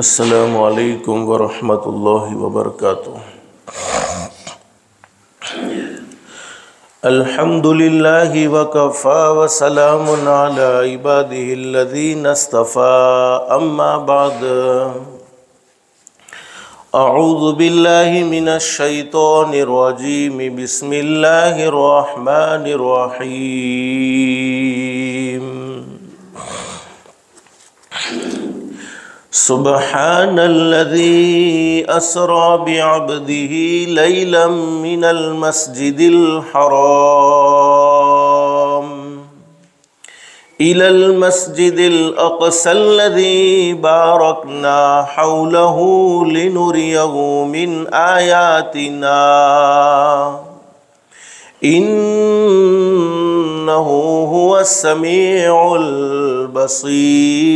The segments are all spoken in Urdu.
السلام علیکم ورحمۃ اللہ وبرکاتہ۔ الحمد للہ وکفی وسلام علی عبادہ الذین اصطفی، اما بعد، اعوذ باللہ من الشیطان الرجیم، بسم اللہ الرحمن الرحیم۔ سبحان الذي أسرى بعبده ليلا من المسجد الحرام إلى المسجد الأقصى الذي باركنا حوله لنريه من آياتنا إنه هو السميع البصير۔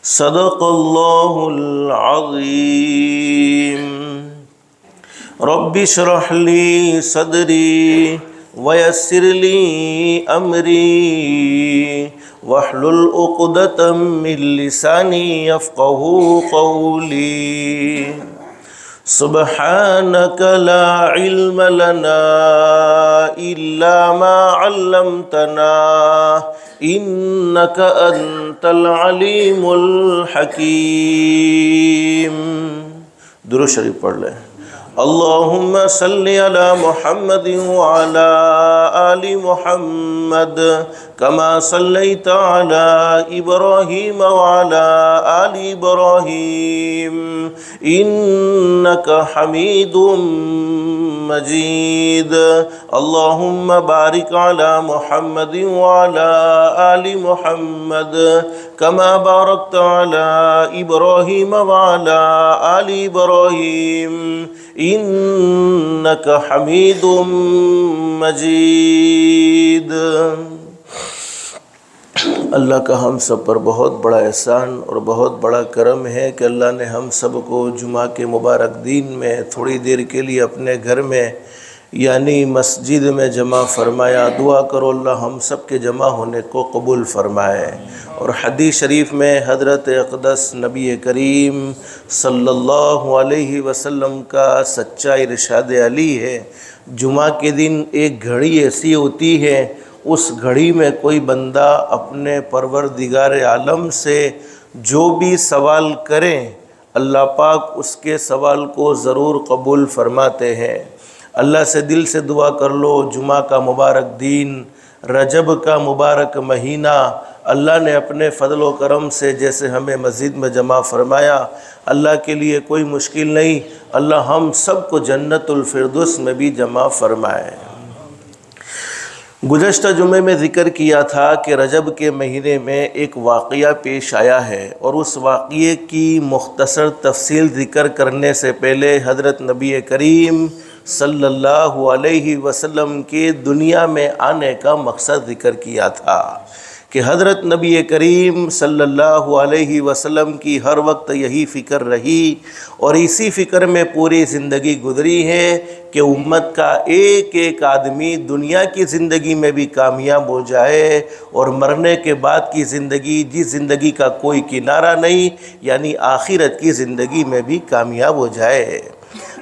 صدق اللہ العظیم۔ رب اشرح لی صدری ویسر لی امری واحلل عقدۃ من لسانی یفقہوا قولی۔ سبحانک لا علم لنا الا ما علمتنا انک انت العلیم الحکیم۔ درود شریف پڑھ لیں۔ اللہم صلی علی محمد وعلی آل محمد کما صلیت علی ابراہیم وعلی آل ابراہیم انک حمید مجید۔ اللہم بارک علی محمد وعلی آل محمد کما بارکت علی ابراہیم وعلی آل ابراہیم انک حمید مجید۔ اللہ کا ہم سب پر بہت بڑا احسان اور بہت بڑا کرم ہے کہ اللہ نے ہم سب کو جمعہ کے مبارک دن میں تھوڑی دیر کے لیے اپنے گھر میں یعنی مسجد میں جمع فرمایا۔ دعا کرو اللہ ہم سب کے جمع ہونے کو قبول فرمائے۔ اور حدیث شریف میں حضرت اقدس نبی کریم صلی اللہ علیہ وسلم کا سچا ارشاد علی ہے، جمعہ کے دن ایک گھڑی ایسی ہوتی ہے، اس گھڑی میں کوئی بندہ اپنے پروردگار عالم سے جو بھی سوال کرے اللہ پاک اس کے سوال کو ضرور قبول فرماتے ہیں۔ اللہ سے دل سے دعا کر لو، جمعہ کا مبارک دن، رجب کا مبارک مہینہ، اللہ نے اپنے فضل و کرم سے جیسے ہمیں مسجد میں جمع فرمایا، اللہ کے لیے کوئی مشکل نہیں، اللہ ہم سب کو جنت الفردوس میں بھی جمع فرمائے۔ گزشتہ جمعے میں ذکر کیا تھا کہ رجب کے مہینے میں ایک واقعہ پیش آیا ہے، اور اس واقعے کی مختصر تفصیل ذکر کرنے سے پہلے حضرت نبی کریم صلی اللہ علیہ وسلم کے دنیا میں آنے کا مقصد ذکر کیا تھا کہ حضرت نبی کریم صلی اللہ علیہ وسلم کی ہر وقت یہی فکر رہی اور اسی فکر میں پوری زندگی گزری ہے کہ امت کا ایک ایک آدمی دنیا کی زندگی میں بھی کامیاب ہو جائے اور مرنے کے بعد کی زندگی جس زندگی کا کوئی کنارہ نہیں یعنی آخرت کی زندگی میں بھی کامیاب ہو جائے۔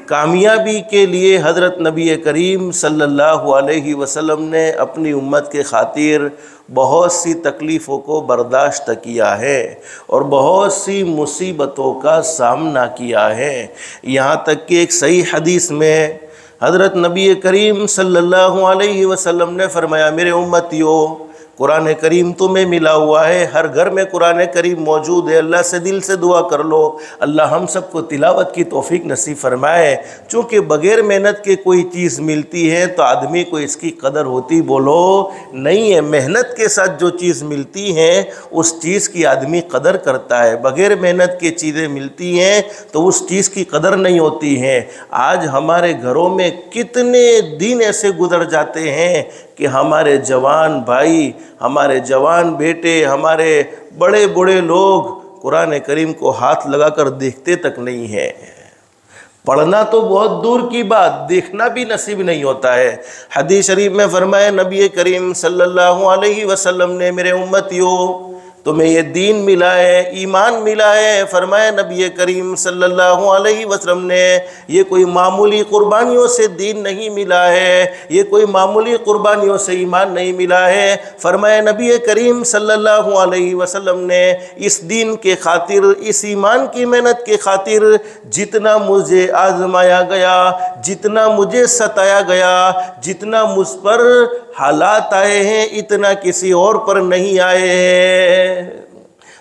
کامیابی کے لیے حضرت نبی کریم صلی اللہ علیہ وسلم نے اپنی امت کے خاطر بہت سی تکلیفوں کو برداشت کیا ہے اور بہت سی مصیبتوں کا سامنا کیا ہے، یہاں تک کہ ایک صحیح حدیث میں حضرت نبی کریم صلی اللہ علیہ وسلم نے فرمایا، میرے امتیوں، قرآن کریم تمہیں ملا ہوا ہے، ہر گھر میں قرآن کریم موجود ہے، اللہ سے دل سے دعا کر لو اللہ ہم سب کو تلاوت کی توفیق نصیب فرمائے، چونکہ بغیر محنت کے کوئی چیز ملتی ہے تو آدمی کو اس کی قدر ہوتی بولو نہیں ہے، محنت کے ساتھ جو چیز ملتی ہے اس چیز کی آدمی قدر کرتا ہے، بغیر محنت کے چیزیں ملتی ہیں تو اس چیز کی قدر نہیں ہوتی ہے۔ آج ہمارے گھروں میں کتنے دن ایسے گزر جاتے ہیں کہ ہمارے جوان بھائی، ہمارے جوان بیٹے، ہمارے بڑے بڑے لوگ قرآن کریم کو ہاتھ لگا کر دیکھتے تک نہیں ہیں۔ پڑھنا تو بہت دور کی بات، دیکھنا بھی نصیب نہیں ہوتا ہے۔ حدیث شریف میں فرمایا نبی کریم صلی اللہ علیہ وسلم نے، میرے امتیوں تمہیں یہ دین ملا ہے، ایمان ملا ہے۔ فرمایا نبی کریم صلی اللہ علیہ وسلم نے یہ کوئی معمولی قربانیوں سے دین نہیں ملا ہے، یہ کوئی معمولی قربانیوں سے ایمان نہیں ملا ہے۔ فرمایا نبی کریم صلی اللہ علیہ وسلم نے اس دین کے خاطر، اس ایمان کی محنت کے خاطر جتنا مجھے آزمایا گیا، جتنا مجھے ستایا گیا، جتنا مجھ پر حالات آئے ہیں، اتنا کسی اور پر نہیں آئے ہیں۔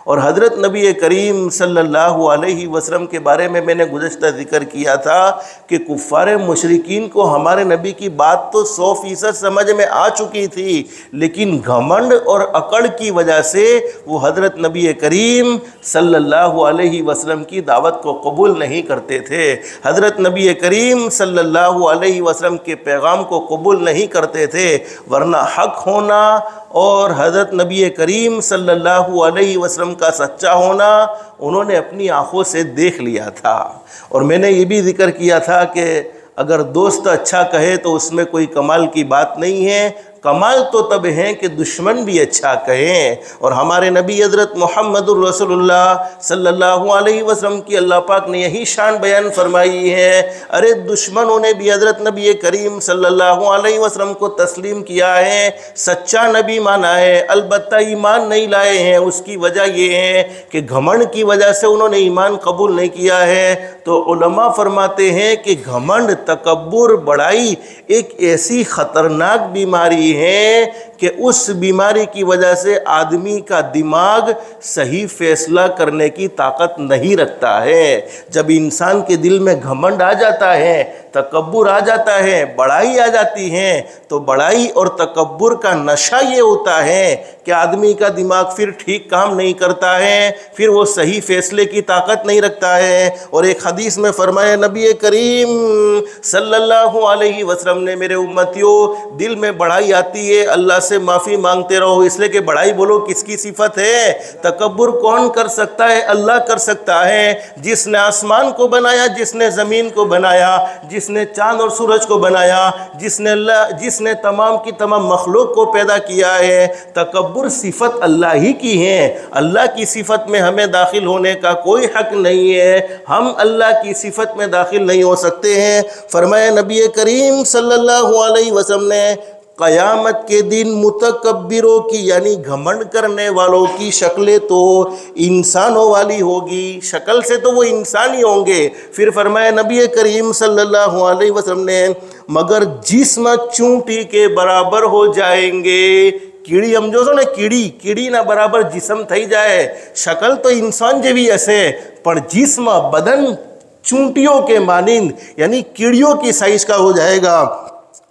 اور حضرت نبی کریم صلی اللہ علیہ وسلم کے بارے میں نے گزشتہ ذکر کیا تھا کہ کفار مشرکین کو ہمارے نبی کی بات تو 100% سمجھ میں آ چکی تھی، لیکن گھمنڈ اور اکڑ کی وجہ سے وہ حضرت نبی کریم صلی اللہ علیہ وسلم کی دعوت کو قبول نہیں کرتے تھے، حضرت نبی کریم صلی اللہ علیہ وسلم کے پیغام کو قبول نہیں کرتے تھے، ورنہ حق ہونا اور حضرت نبی کریم صلی اللہ علیہ وسلم کا سچا ہونا انہوں نے اپنی آنکھوں سے دیکھ لیا تھا۔ اور میں نے یہ بھی ذکر کیا تھا کہ اگر دوست اچھا کہے تو اس میں کوئی کمال کی بات نہیں ہے، کمال تو تب ہے کہ دشمن بھی اچھا کہیں۔ اور ہمارے نبی حضرت محمد الرسول اللہ صلی اللہ علیہ وسلم کی اللہ پاک نے یہی شان بیان فرمائی ہے۔ ارے دشمنوں نے بھی حضرت نبی کریم صلی اللہ علیہ وسلم کو تسلیم کیا ہے، سچا نبی مانا ہے، البتہ ایمان نہیں لائے ہیں۔ اس کی وجہ یہ ہے کہ گھمنڈ کی وجہ سے انہوں نے ایمان قبول نہیں کیا ہے۔ تو علماء فرماتے ہیں کہ گھمنڈ، تکبر، بڑائی ایک ایسی خطرناک بیماری ہے کہ اس بیماری کی وجہ سے آدمی کا دماغ صحیح فیصلہ کرنے کی طاقت نہیں رکھتا ہے۔ جب انسان کے دل میں گھمنڈ آ جاتا ہے، تکبر آ جاتا ہے، بڑائی آ جاتی ہے، تو بڑائی اور تکبر کا نشہ یہ ہوتا ہے کہ آدمی کا دماغ پھر ٹھیک کام نہیں کرتا ہے، پھر وہ صحیح فیصلے کی طاقت نہیں رکھتا ہے۔ اور ایک حدیث میں فرمایا نبی کریم صلی اللہ علیہ وسلم نے، میرے امتیوں دل میں بڑائی آتی ہے اللہ سے معافی مانگتے رہو، اس لیے کہ بڑائی بولو کس کی صفت ہے؟ تکبر کون کر سکتا ہے؟ اللہ کر سکتا ہے، جس نے آسمان کو بنایا، جس نے زمین کو بنایا، جس نے چاند اور سورج کو بنایا، جس نے تمام کی تمام مخلوق کو پیدا کیا ہے۔ تکبر صفت اللہ ہی کی ہے، اللہ کی صفت میں ہمیں داخل ہونے کا کوئی حق نہیں ہے، ہم اللہ کی صفت میں داخل نہیں ہو سکتے ہیں۔ فرمایا نبی کریم صلی اللہ علیہ وسلم نے، قیامت کے دن متکبروں کی یعنی گھمنڈ کرنے والوں کی شکلیں تو انسانوں والی ہوگی، شکل سے تو وہ انسان ہی ہوں گے۔ پھر فرمایا نبی کریم صلی اللہ علیہ وسلم نے، مگر جسم چونٹی کے برابر ہو جائیں گے۔ کیڑی سمجھو سو نا، کیڑی نہ برابر جسم تھئی جائے، شکل تو انسان جیوی ایسے، پر جسم بدن چونٹیوں کے مانند یعنی کیڑیوں کی سائز کا ہو جائے گا۔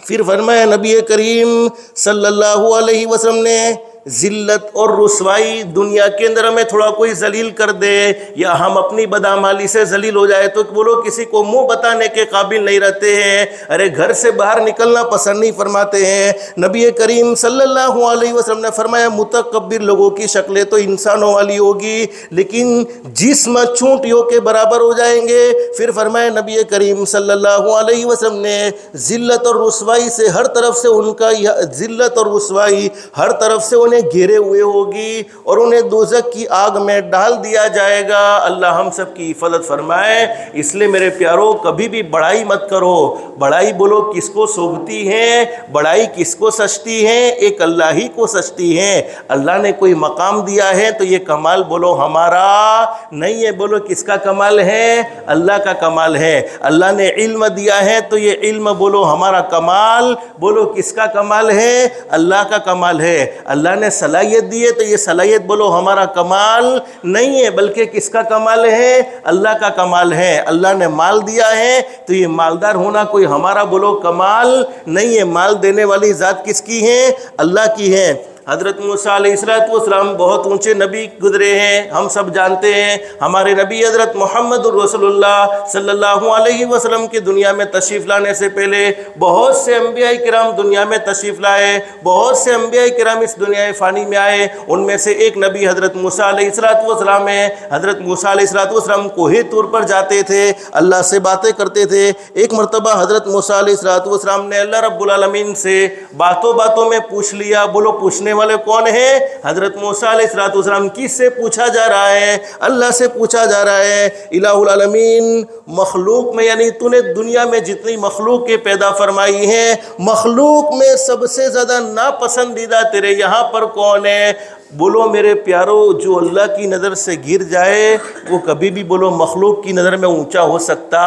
پھر فرمایا نبی کریم صلی اللہ علیہ وسلم نے، ذلت اور رسوائی دنیا کے اندر ہمیں تھوڑا کوئی ذلیل کر دے یا ہم اپنی بدعمالی سے ذلیل ہو جائے تو بولو کسی کو منہ بتانے کے قابل نہیں رہتے ہیں، ارے گھر سے باہر نکلنا پسند نہیں فرماتے ہیں۔ نبی کریم صلی اللہ علیہ وسلم نے فرمایا متکبر لوگوں کی شکلیں تو انسانوں والی ہوگی لیکن جسم چونٹیوں کے برابر ہو جائیں گے۔ پھر فرمایا نبی کریم صلی اللہ علیہ وسلم نے، ذلت اور رسوائی سے ہر طرف سے ان کا ذلت اور رسوائی ہر طرف سے انہیں گھیرے ہوئے ہوگی اور انہیں دوزخ کی آگ میں ڈال دیا جائے گا۔ اللہ ہم سب کی حفاظت فرمائے۔ اس لیے میرے پیاروں کبھی بھی بڑائی مت کرو۔ بڑائی بولو کس کو سوبھتی ہے، بڑائی کس کو سچتی ہے؟ ایک اللہ ہی کو سچتی ہے۔ اللہ نے کوئی مقام دیا ہے تو یہ کمال بولو ہمارا نہیں ہے، بولو کس کا کمال ہے؟ اللہ کا کمال ہے۔ اللہ نے علم دیا ہے تو یہ علم بولو ہمارا کمال، بولو کس کا کمال ہے؟ اللہ کا کمال ہے۔ اللہ نے صلاحیت دی ہے تو یہ صلاحیت بولو ہمارا کمال نہیں ہے بلکہ کس کا کمال ہے؟ اللہ کا کمال ہے۔ اللہ نے مال دیا ہے تو یہ مالدار ہونا کوئی ہمارا بولو کمال نہیں ہے، مال دینے والی ذات کس کی ہے؟ اللہ کی ہے۔ حضرت موسیٰ علیہ السلام بہت اونچے نبی گزرے ہیں، ہم سب جانتے ہیں۔ ہمارے نبی حضرت محمد الرسول اللہ صلی اللہ علیہ وسلم کی دنیا میں تشریف لانے سے پہلے بہت سے انبیاء کرام دنیا میں تشریف لائے، بہت سے انبیاء کرام اس دنیا فانی میں آئے۔ ان میں سے ایک نبی حضرت موسیٰ علیہ السلام ہے۔ حضرت موسیٰ علیہ السلام کوہ طور پر جاتے تھے، اللہ سے باتیں کرتے تھے۔ ایک مرتبہ حضرت موسیٰ علیہ السلام نے اللہ رب العالمین سے باتوں میں پوچھ لیا، بولو پوچھنے والے کون ہیں؟ حضرت موسیٰ علیہ السلام. کس سے پوچھا جا رہا ہے؟ اللہ سے پوچھا جا رہا ہے. الہ العالمین مخلوق میں یعنی تو نے دنیا میں جتنی مخلوق کے پیدا فرمائی ہیں، مخلوق میں سب سے زیادہ ناپسندیدہ تیرے یہاں پر کون ہے؟ بولو میرے پیارو، جو اللہ کی نظر سے گر جائے وہ کبھی بھی بولو مخلوق کی نظر میں اونچا ہو سکتا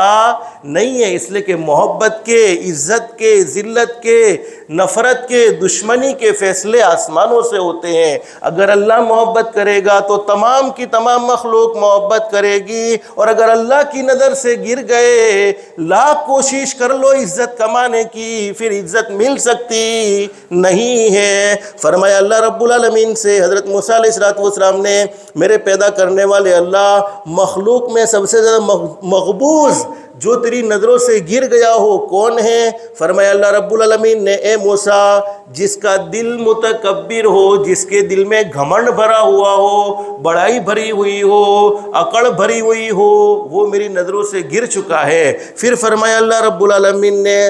نہیں ہے. اس لیے کہ محبت کے، عزت کے، ذلت کے، نفرت کے، دشمنی کے فیصلے آسمانوں سے ہوتے ہیں. اگر اللہ محبت کرے گا تو تمام کی تمام مخلوق محبت کرے گی، اور اگر اللہ کی نظر سے گر گئے لاکھ کوشش کر لو عزت کمانے کی، پھر عزت مل سکتی نہیں ہے. فرمایا اللہ رب العالمین سے حضرت موسیٰ علیہ السلام نے، میرے پیدا کرنے والے اللہ، مخلوق میں سب سے زیادہ مقبوض جو تیری نظروں سے گر گیا ہو کون ہے؟ فرمایا اللہ رب العالمین نے، اے موسیٰ جس کا دل متکبر ہو، جس کے دل میں گھمنڈ بھرا ہوا ہو، بڑائی بھری ہوئی ہو، اکڑ بھری ہوئی ہو، وہ میری نظروں سے گر چکا ہے. پھر فرمایا اللہ رب العالمین نے،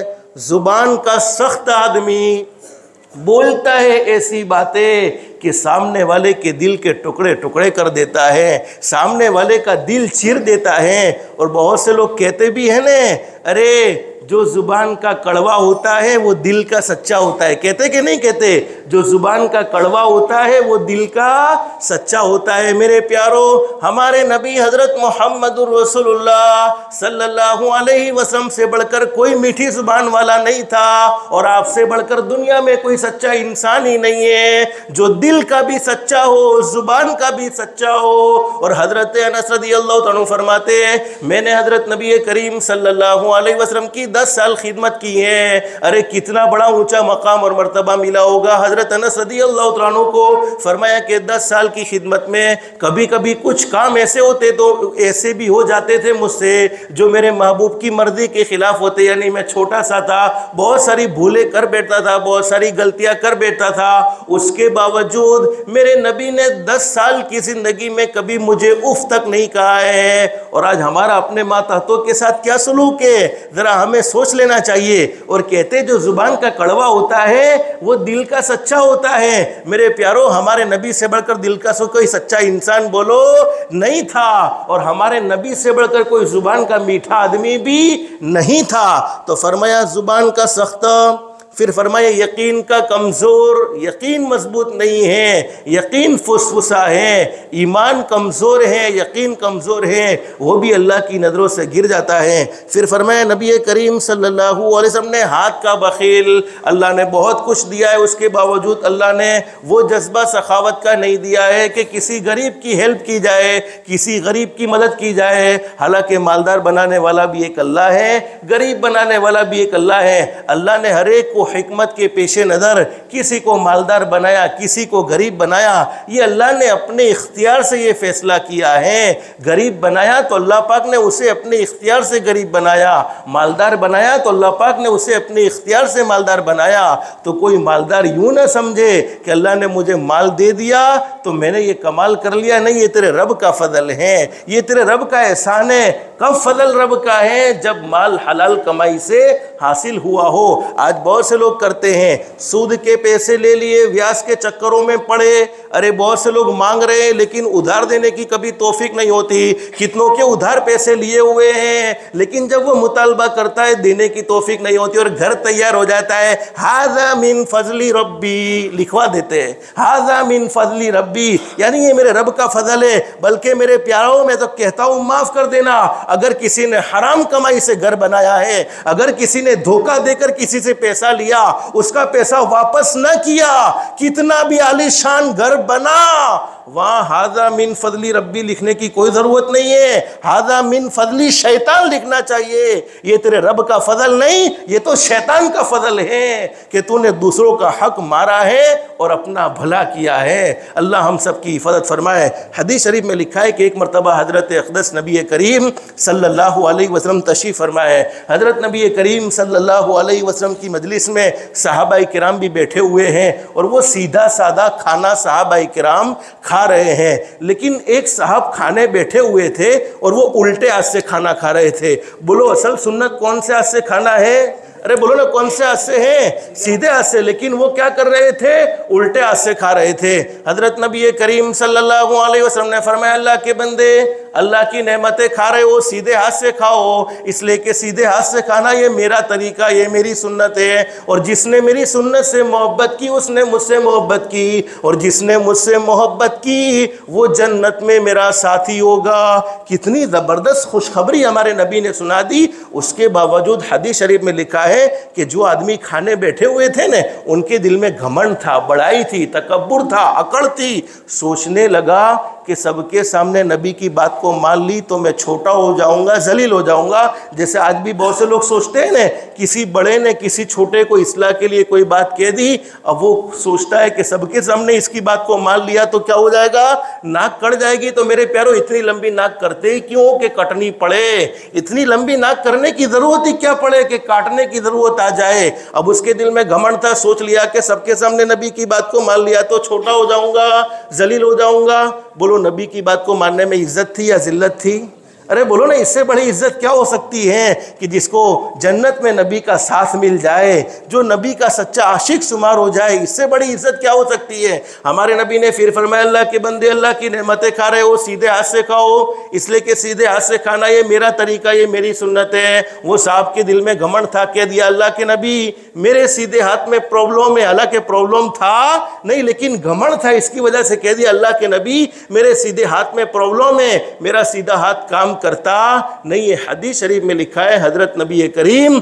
زبان کا سخت آدمی بولتا ہے ایسی باتیں کہ سامنے والے کے دل کے ٹکڑے ٹکڑے کر دیتا ہے، سامنے والے کا دل چیر دیتا ہے. اور بہت سے لوگ کہتے بھی ہیں نا، ارے جو زبان کا کڑوا ہوتا ہے وہ دل کا سچا ہوتا ہے. کہتے کہ نہیں کہتے؟ جو زبان کا کڑوا ہوتا ہے وہ دل کا سچا ہوتا ہے. میرے پیارو، ہمارے نبی حضرت محمد الرسول اللہ صلی اللہ علیہ وسلم سے بڑھ کر کوئی میٹھی زبان والا نہیں تھا، اور آپ سے بڑھ کر دنیا میں کوئی سچا انسان ہی نہیں ہے جو دل کا بھی سچا ہو، زبان کا بھی سچا ہو. اور حضرت انس رضی اللہ عنہ فرماتے ہیں، میں نے حضرت نبی کریم صلی اللہ علیہ وسلم کی 10 سال خدمت کی ہے. ارے کتنا بڑا اونچا مقام اور مرتبہ ملا ہوگا حضرت انس رضی اللہ عنہ کو. فرمایا کہ 10 سال کی خدمت میں کبھی کبھی کچھ کام ایسے ہوتے تو ایسے بھی ہو جاتے تھے مجھ سے جو میرے محبوب کی مرضی کے خلاف ہوتے. یعنی میں چھوٹا سا تھا، بہت ساری بھولیں کر بیٹھتا تھا، بہت ساری غلطیاں کر بیٹھتا تھا. اس کے باوجود میرے نبی نے 10 سال کی زندگی میں کبھی مجھے اف تک نہیں کہا ہے. اور آج ہمارا اپنے ماتحتوں کے ساتھ کیا سلوک ہے، ذرا ہمیں سوچ لینا چاہیے. اور کہتے جو زبان کا کڑوا ہوتا ہے وہ دل کا سچا ہوتا ہے. میرے پیارو، ہمارے نبی سے بڑھ کر دل کا کوئی سچا انسان بولو نہیں تھا، اور ہمارے نبی سے بڑھ کر کوئی زبان کا میٹھا آدمی بھی نہیں تھا. تو فرمایا زبان کا سخت، پھر فرمایا یقین کا کمزور. یقین مضبوط نہیں ہے، یقین فسفسا ہے، ایمان کمزور ہے، یقین کمزور ہے، وہ بھی اللہ کی نظروں سے گر جاتا ہے. پھر فرمایا نبی کریم صلی اللہ علیہ وسلم نے، ہاتھ کا بخیل. اللہ نے بہت کچھ دیا ہے، اس کے باوجود اللہ نے وہ جذبہ سخاوت کا نہیں دیا ہے کہ کسی غریب کی ہیلپ کی جائے، کسی غریب کی مدد کی جائے. حالانکہ مالدار بنانے والا بھی ایک اللہ ہے، غریب بنانے والا بھی ایک اللہ ہے. اللہ نے ہر ایک کو حکمت کے پیش نظر کسی کو مالدار بنایا، کسی کو غریب بنایا. یہ اللہ نے اپنے اختیار سے یہ فیصلہ کیا ہے. غریب بنایا تو اللہ پاک نے اسے اپنے اختیار سے غریب بنایا، مالدار بنایا تو اللہ پاک نے اسے اپنے اختیار سے مالدار بنایا. تو کوئی مالدار یوں نہ سمجھے کہ اللہ نے مجھے مال دے دیا تو میں نے یہ کمال کر لیا. نہیں، یہ تیرے رب کا فضل ہے، یہ تیرے رب کا احسان ہے. کب فضل رب کا ہے؟ جب مال حلال کمائی سے حاصل ہوا ہو. آج بہت سے لوگ کرتے ہیں، سود کے پیسے لے لیے، ویاس کے چکروں میں پڑے. ارے بہت سے لوگ مانگ رہے ہیں لیکن ادھار دینے کی کبھی توفیق نہیں ہوتی. کتنوں کے ادھار پیسے لیے ہوئے ہیں لیکن جب وہ مطالبہ کرتا ہے دینے کی توفیق نہیں ہوتی، اور گھر تیار ہو جاتا ہے، ھذا من فضل ربی لکھوا دیتے ہیں، ھذا من فضل ربی، یعنی یہ میرے رب کا فضل ہے. بلکہ میرے پیاروں، میں تو کہتا ہوں معاف کر دینا، اگر کسی نے حرام کمائی سے گھر بنایا ہے، اگر کسی نے دھوکہ دے کر کسی سے پیسہ لیا، اس کا پیسہ واپس نہ کیا، کتنا بھی عالی شان گھر بنا، وہاں ھذا من فضل ربی لکھنے کی کوئی ضرورت نہیں ہے. ھذا من فضل شیطان لکھنا چاہیے. یہ تیرے رب کا فضل نہیں، یہ تو شیطان کا فضل ہے کہ تو نے دوسروں کا حق مارا ہے اور اپنا بھلا کیا ہے. اللہ ہم سب کی حفاظت فرمائے. حدیث شریف میں لکھا ہے کہ ایک مرتبہ حضرت اقدس نبی کریم صلی اللہ علیہ وسلم تشریف فرمائے. حضرت نبی کریم صلی اللہ علیہ وسلم کی مجلس میں صحابہ کرام بھی بیٹھے ہوئے ہیں، اور وہ سیدھا سادہ کھانا صحابہ کرام کھا رہے ہیں. لیکن ایک صاحب کھانے بیٹھے ہوئے تھے اور وہ الٹے ہاتھ سے کھانا کھا رہے تھے. بولو اصل سنت کون سے ہاتھ سے کھانا ہے؟ ارے بولو نا کون سے ہاتھ سے ہیں؟ سیدھے ہاتھ سے. لیکن وہ کیا کر رہے تھے؟ الٹے ہاتھ سے کھا رہے تھے. حضرت نبی کریم صلی اللہ علیہ وسلم نے فرمایا اللہ کے بندے اللہ کی نعمتیں کھا رہے ہو سیدھے ہاتھ سے کھاؤ، اس لیے کہ سیدھے ہاتھ سے کھانا یہ میرا طریقہ، یہ میری سنت ہے، اور جس نے میری سنت سے محبت کی اس نے مجھ سے محبت کی، اور جس نے مجھ سے محبت کی وہ جنت میں میرا ساتھی ہوگا. کتنی زبردست خوشخبری ہمارے نبی نے سنا دی. اس کے باوجود حدیث شریف میں لکھا ہے کہ جو آدمی کھانے بیٹھے ہوئے تھے نا ان کے دل میں گھمنڈ تھا، بڑائی تھی، تکبر تھا، اکڑ تھی. سوچنے لگا کہ سب کے سامنے نبی کی بات کو مان لی تو میں چھوٹا ہو جاؤں گا، ذلیل ہو جاؤں گا. جیسے آج بھی بہت سے لوگ سوچتے ہیں نا کسی بڑے نے کسی چھوٹے کو اصلاح کے لیے کوئی بات کہہ دی، اب وہ سوچتا ہے کہ سب کے سامنے اس کی بات کو مان لیا تو کیا ہو جائے گا؟ ناک کٹ جائے گی. تو میرے پیارو اتنی لمبی ناک کرتے ہی کیوں کہ کٹنی پڑے؟ اتنی لمبی ناک کرنے کی ضرورت ہی کیا پڑے کہ کاٹنے کی ضرورت آ جائے؟ اب اس کے دل میں گھمنڈ تھا، سوچ لیا کہ سب کے سامنے نبی کی بات کو مان لیا تو چھوٹا ہو جاؤں گا، ذلیل ہو جاؤں گا. بولو نبی کی بات کو ماننے میں عزت تھی یا ذلت تھی؟ ارے بولو نا اس سے بڑی عزت کیا ہو سکتی ہے کہ جس کو جنت میں نبی کا ساتھ مل جائے، جو نبی کا سچا عاشق شمار ہو جائے، اس سے بڑی عزت کیا ہو سکتی ہے؟ ہمارے نبی نے پھر فرمایا اللہ کے بندے اللہ کی نعمتیں کھا رہے ہو سیدھے ہاتھ سے کھاؤ، اس لیے کہ سیدھے ہاتھ سے کھانا یہ میرا طریقہ، یہ میری سنت ہے. وہ صاحب کے دل میں گھمنڈ تھا، کہہ دیا اللہ کے نبی میرے سیدھے ہاتھ میں پرابلم ہے. حالانکہ پرابلم تھا نہیں لیکن گھمنڈ تھا، اس کی وجہ سے کہہ دیا اللہ کے نبی میرے سیدھے ہاتھ میں پرابلم ہے، میرا سیدھا ہاتھ کام کرتا نہیں. یہ حدیث شریف میں لکھا ہے حضرت نبی کریم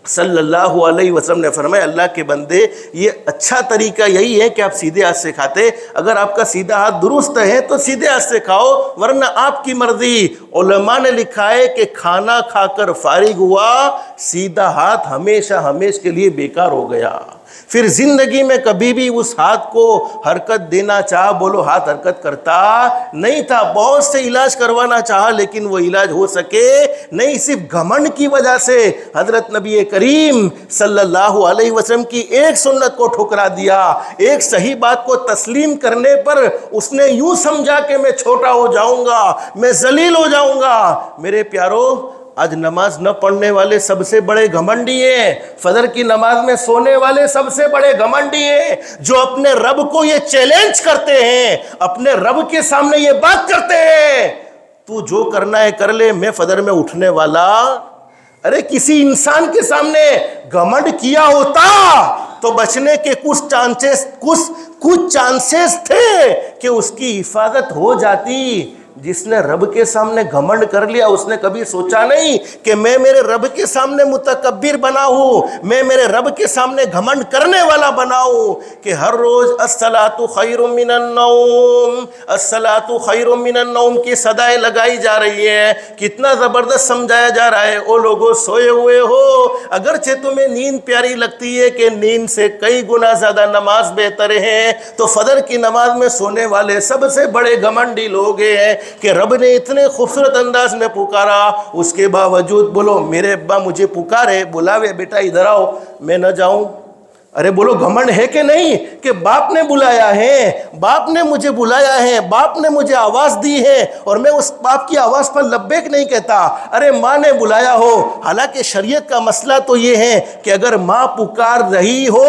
صلی اللہ علیہ وسلم نے فرمایا اللہ کے بندے یہ اچھا طریقہ یہی ہے کہ آپ سیدھے ہاتھ سے کھاتے. اگر آپ کا سیدھا ہاتھ درست ہے تو سیدھے ہاتھ سے کھاؤ، ورنہ آپ کی مرضی. علماء نے لکھا ہے کہ کھانا کھا کر فارغ ہوا سیدھا ہاتھ ہمیشہ ہمیشہ کے لیے بیکار ہو گیا. پھر زندگی میں کبھی بھی اس ہاتھ کو حرکت دینا چاہا، بولو ہاتھ حرکت کرتا نہیں تھا. بہت سے علاج کروانا چاہا لیکن وہ علاج ہو سکے نہیں. صرف گھمنڈ کی وجہ سے حضرت نبی کریم صلی اللہ علیہ وسلم کی ایک سنت کو ٹھکرا دیا. ایک صحیح بات کو تسلیم کرنے پر اس نے یوں سمجھا کہ میں چھوٹا ہو جاؤں گا، میں ذلیل ہو جاؤں گا. میرے پیارو آج نماز نہ پڑھنے والے سب سے بڑے گھمنڈی ہیں، فجر کی نماز میں سونے والے سب سے بڑے گھمنڈی ہیں، جو اپنے رب کو یہ چیلنج کرتے ہیں، اپنے رب کے سامنے یہ بات کرتے ہیں تو جو کرنا ہے کر لے، میں فجر میں اٹھنے والا. ارے کسی انسان کے سامنے گھمنڈ کیا ہوتا تو بچنے کے کچھ چانسز تھے کہ اس کی حفاظت ہو جاتی. جس نے رب کے سامنے گھمنڈ کر لیا اس نے کبھی سوچا نہیں کہ میں میرے رب کے سامنے متکبر بنا ہوں، میں میرے رب کے سامنے گھمنڈ کرنے والا بنا ہوں کہ ہر روز الصلاۃ خیر من النوم، الصلاۃ خیر من النوم کی صدائیں لگائی جا رہی ہیں. کتنا زبردست سمجھایا جا رہا ہے، او لوگوں سوئے ہوئے ہو، اگرچہ تمہیں نیند پیاری لگتی ہے کہ نیند سے کئی گنا زیادہ نماز بہتر ہے، تو فجر کی نماز میں سونے والے سب سے بڑے گھمنڈی لوگ ہیں کہ رب نے اتنے خوبصورت انداز میں پکارا، اس کے باوجود بولو میرے ابا مجھے پکارے، بلاوے بیٹا ادھر آؤ، میں نہ جاؤں. ارے بولو گھمنڈ ہے کہ نہیں کہ باپ نے بلایا ہے، باپ نے مجھے بلایا ہے، باپ نے مجھے آواز دی ہے اور میں اس باپ کی آواز پر لبیک نہیں کہتا. ارے ماں نے بلایا ہو، حالانکہ شریعت کا مسئلہ تو یہ ہے کہ اگر ماں پکار رہی ہو،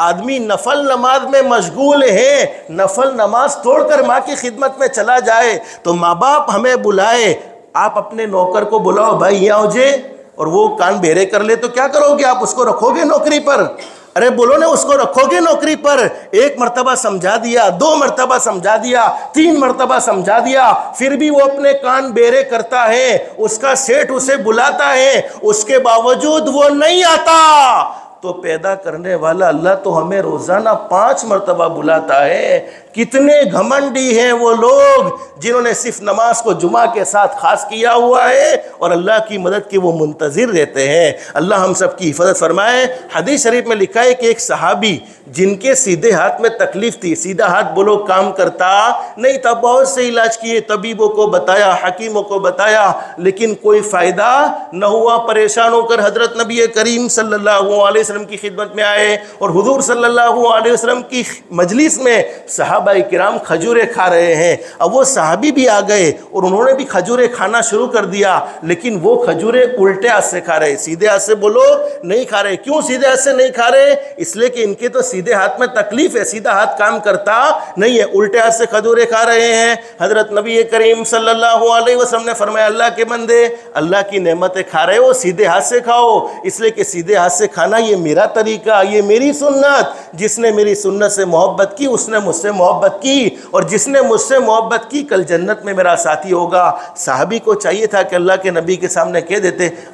آدمی نفل نماز میں مشغول ہے، نفل نماز توڑ کر ماں کی خدمت میں چلا جائے تو ماں باپ ہمیں بلائے، آپ اپنے نوکر کو بلاؤ بھائی یہاں ہو جے، اور وہ کان بہرے کر لے تو کیا کرو گے؟ آپ اس کو رکھو گے نوکری پر؟ ارے بولو نا اس کو رکھو گے نوکری پر؟ ایک مرتبہ سمجھا دیا، دو مرتبہ سمجھا دیا، تین مرتبہ سمجھا دیا، پھر بھی وہ اپنے کان بیرے کرتا ہے، اس کا سیٹ اسے بلاتا ہے، اس کے باوجود وہ نہیں آتا. تو پیدا کرنے والا اللہ تو ہمیں روزانہ 5 مرتبہ بلاتا ہے. کتنے گھمنڈی ہیں وہ لوگ جنہوں نے صرف نماز کو جمعہ کے ساتھ خاص کیا ہوا ہے اور اللہ کی مدد کے وہ منتظر رہتے ہیں. اللہ ہم سب کی حفاظت فرمائے. حدیث شریف میں لکھا ہے کہ ایک صحابی جن کے سیدھے ہاتھ میں تکلیف تھی، سیدھا ہاتھ بولو کام کرتا نہیں تھا، بہت سے علاج کیے، طبیبوں کو بتایا، حکیموں کو بتایا، لیکن کوئی فائدہ نہ ہوا. پریشان ہو کر حضرت نبی کریم صلی اللہ علیہ وسلم کی خدمت میں آئے اور حضور صلی اللہ علیہ وسلم کی مجلس میں صحابہ صحابہ کرام کھجوریں کھا رہے ہیں. اب وہ صحابی بھی آ گئے اور انہوں نے بھی کھجوریں کھانا شروع کر دیا, لیکن وہ کھجوریں الٹے ہاتھ سے کھا رہے, سیدھے ہاتھ سے بولو نہیں کھا رہے. کیوں سیدھے ہاتھ سے نہیں کھا رہے؟ اس لیے کہ ان کے تو سیدھے ہاتھ میں تکلیف ہے, سیدھا ہاتھ کام کرتا نہیں ہے, الٹے ہاتھ سے کھجوریں کھا رہے ہیں. حضرت نبی کریم صلی اللہ علیہ وسلم نے فرمایا اللہ کے بندے, اللہ کی نعمتیں کھا رہے ہو سیدھے ہاتھ سے کھاؤ, اس لیے کہ سیدھے ہاتھ سے کھانا یہ میرا طریقہ, یہ میری سنت. جس نے میری سنت سے محبت کی اس نے مجھ سے محبت کی, اور جس نے مجھ سے محبت کی کل جنت میں میرا ساتھی ہوگا. صحابی کو چاہیے تھا کہ اللہ کے نبی کے سامنے کہہ دیتے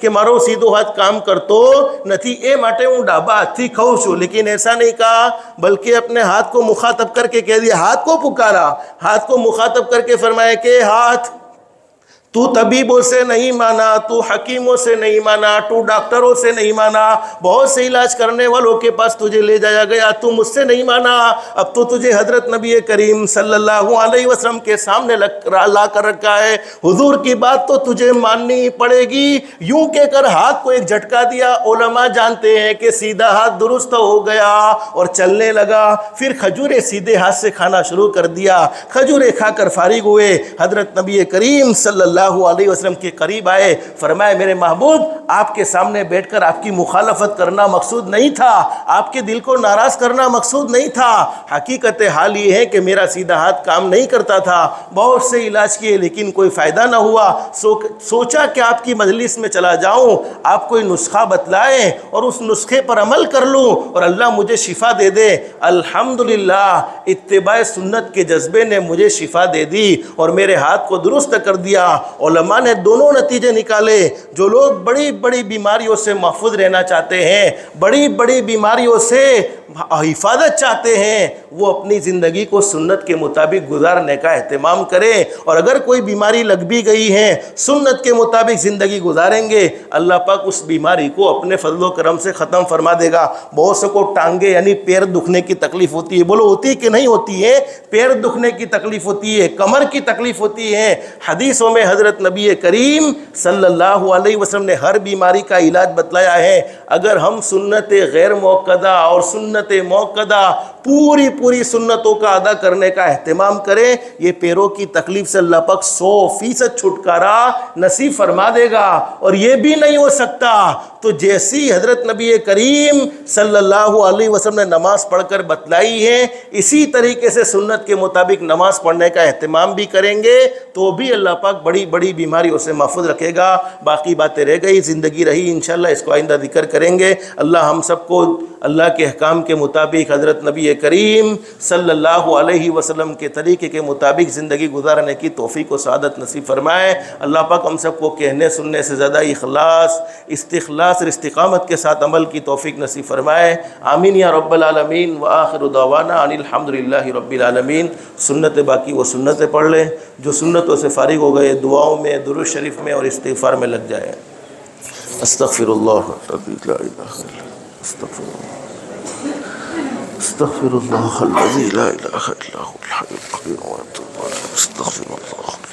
کہ મારો સીધો હાથ કામ કરતો નથી એ માટે હું ડાબા હાથથી ખાઉં છું. لیکن ایسا نہیں کہا, بلکہ اپنے ہاتھ کو مخاطب کر کے کہہ دیا, ہاتھ کو پکارا, ہاتھ کو مخاطب کر کے فرمایا کہ ہاتھ تو طبیبوں سے نہیں مانا, تو حکیموں سے نہیں مانا, تو ڈاکٹروں سے نہیں مانا, بہت سے علاج کرنے والوں کے پاس تجھے لے جایا گیا, تو مجھ سے نہیں مانا. اب تو تجھے حضرت نبی کریم صلی اللہ علیہ وسلم کے سامنے لا کر رکھا ہے, حضور کی بات تو تجھے ماننی ہی پڑے گی. یوں کہہ کر ہاتھ کو ایک جھٹکا دیا. علماء جانتے ہیں کہ سیدھا ہاتھ درست ہو گیا اور چلنے لگا. پھر کھجوریں سیدھے ہاتھ سے کھانا شروع کر دیا. کھجوریں کھا کر فارغ ہوئے. حضرت نبی کریم صلی اللہ علیہ وسلم کے قریب آئے, فرمائے میرے محبوب آپ کے سامنے بیٹھ کر آپ کی مخالفت کرنا مقصود نہیں تھا, آپ کے دل کو ناراض کرنا مقصود نہیں تھا. حقیقت حال یہ ہے کہ میرا سیدھا ہاتھ کام نہیں کرتا تھا, بہت سے علاج کیے لیکن کوئی فائدہ نہ ہوا. سوچا کہ آپ کی مجلس میں چلا جاؤں, آپ کوئی نسخہ بتلائیں اور اس نسخے پر عمل کر لوں اور اللہ مجھے شفا دے دے. الحمدللہ اتباع سنت کے جذبے نے مجھے شفا دے دی اور میرے ہاتھ کو درست کر دیا. علماء نے دونوں نتیجے نکالے. جو لوگ بڑی بڑی بیماریوں سے محفوظ رہنا چاہتے ہیں, بڑی بڑی بیماریوں سے حفاظت چاہتے ہیں, وہ اپنی زندگی کو سنت کے مطابق گزارنے کا اہتمام کریں. اور اگر کوئی بیماری لگ بھی گئی ہے, سنت کے مطابق زندگی گزاریں گے, اللہ پاک اس بیماری کو اپنے فضل و کرم سے ختم فرما دے گا. بہت سے کو ٹانگے یعنی پیر دکھنے کی تکلیف ہوتی ہے, بولو ہوتی کہ نہیں ہوتی ہے؟ پیر دکھنے کی تکلیف ہوتی ہے, کمر کی تکلیف ہوتی ہے. حدیثوں میں حضرت نبی کریم صلی اللہ علیہ وسلم نے ہر بیماری کا علاج بتلایا ہے. اگر ہم سنت غیر موقدہ اور سنت موقدہ پوری سنتوں کا ادا کرنے کا اہتمام کریں, یہ پیروں کی تکلیف سے اللہ پاک 100% چھٹکارا نصیب فرما دے گا. اور یہ بھی نہیں ہو سکتا تو جیسی حضرت نبی کریم صلی اللہ علیہ وسلم نے نماز پڑھ کر بتلائی ہے, اسی طریقے سے سنت کے مطابق نماز پڑھنے کا اہتمام بھی کریں گے تو بھی اللہ پاک بڑی بڑی بیماریوں سے محفوظ رکھے گا. باقی باتیں رہ گئی, زندگی رہی, انشاءاللہ اس کو آئندہ ذکر کریں گے. اللہ ہم سب کو اللہ کے احکام کے مطابق حضرت نبی کریم صلی اللہ علیہ وسلم کے طریقے کے مطابق زندگی گزارنے کی توفیق و سعادت نصیب فرمائے. اللہ پاک ہم سب کو کہنے سننے سے زیادہ اخلاص, استخلاص اور استقامت کے ساتھ عمل کی توفیق نصیب فرمائے. آمین یا رب العالمین. وآخر دعوانا ان الحمدللہ رب العالمین. سنت باقی وہ سنتیں پڑھ لیں, جو سنتوں سے فارغ ہو گئے دعاؤں میں, درود شریف میں اور استغفار میں لگ جائیں. استغفر اللہ الذی لا الہ الا استغفر اللہ الذی لا الہ الا هو الحی القیوم. استغفر اللہ.